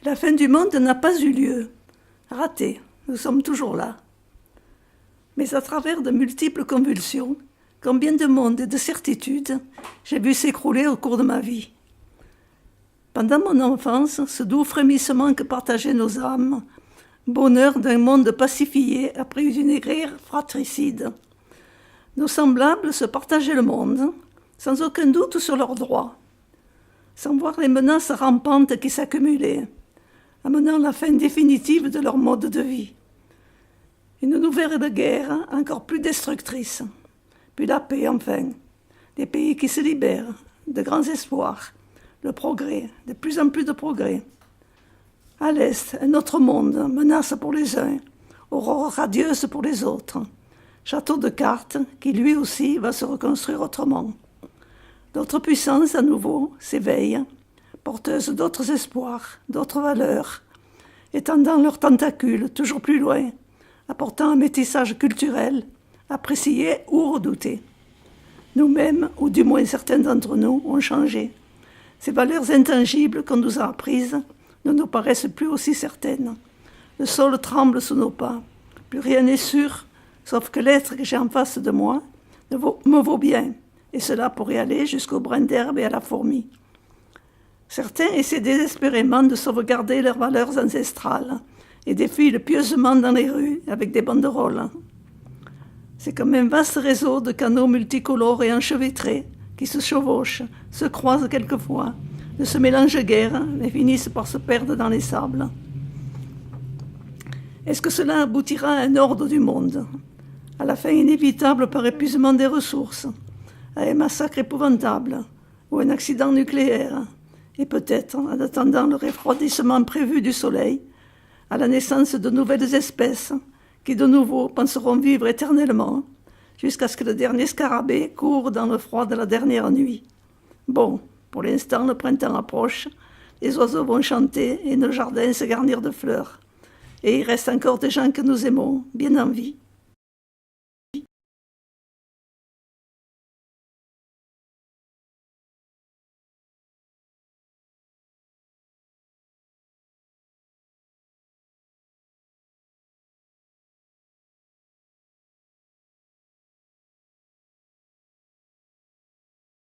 La fin du monde n'a pas eu lieu. Raté, nous sommes toujours là. Mais à travers de multiples convulsions, combien de monde et de certitudes j'ai vu s'écrouler au cours de ma vie. Pendant mon enfance, ce doux frémissement que partageaient nos âmes, bonheur d'un monde pacifié après une guerre fratricide. Nos semblables se partageaient le monde, sans aucun doute sur leurs droits, sans voir les menaces rampantes qui s'accumulaient, amenant la fin définitive de leur mode de vie. Une nouvelle guerre encore plus destructrice, puis la paix enfin, des pays qui se libèrent, de grands espoirs, le progrès, de plus en plus de progrès. À l'Est, un autre monde, menace pour les uns, aurore radieuse pour les autres, château de cartes qui lui aussi va se reconstruire autrement. D'autres puissances à nouveau s'éveillent, porteuses d'autres espoirs, d'autres valeurs, étendant leurs tentacules toujours plus loin, apportant un métissage culturel, apprécié ou redouté. Nous-mêmes, ou du moins certains d'entre nous, ont changé. Ces valeurs intangibles qu'on nous a apprises ne nous paraissent plus aussi certaines. Le sol tremble sous nos pas. Plus rien n'est sûr, sauf que l'être que j'ai en face de moi me vaut bien, et cela pourrait aller jusqu'au brin d'herbe et à la fourmi. Certains essaient désespérément de sauvegarder leurs valeurs ancestrales et défilent pieusement dans les rues avec des banderoles. C'est comme un vaste réseau de canaux multicolores et enchevêtrés qui se chevauchent, se croisent quelquefois, ne se mélangent guère et finissent par se perdre dans les sables. Est-ce que cela aboutira à un ordre du monde, à la fin inévitable par épuisement des ressources, à un massacre épouvantable ou un accident nucléaire, et peut-être, en attendant le refroidissement prévu du soleil, à la naissance de nouvelles espèces qui de nouveau penseront vivre éternellement jusqu'à ce que le dernier scarabée court dans le froid de la dernière nuit. Bon, pour l'instant, le printemps approche, les oiseaux vont chanter et nos jardins se garnir de fleurs. Et il reste encore des gens que nous aimons, bien en vie,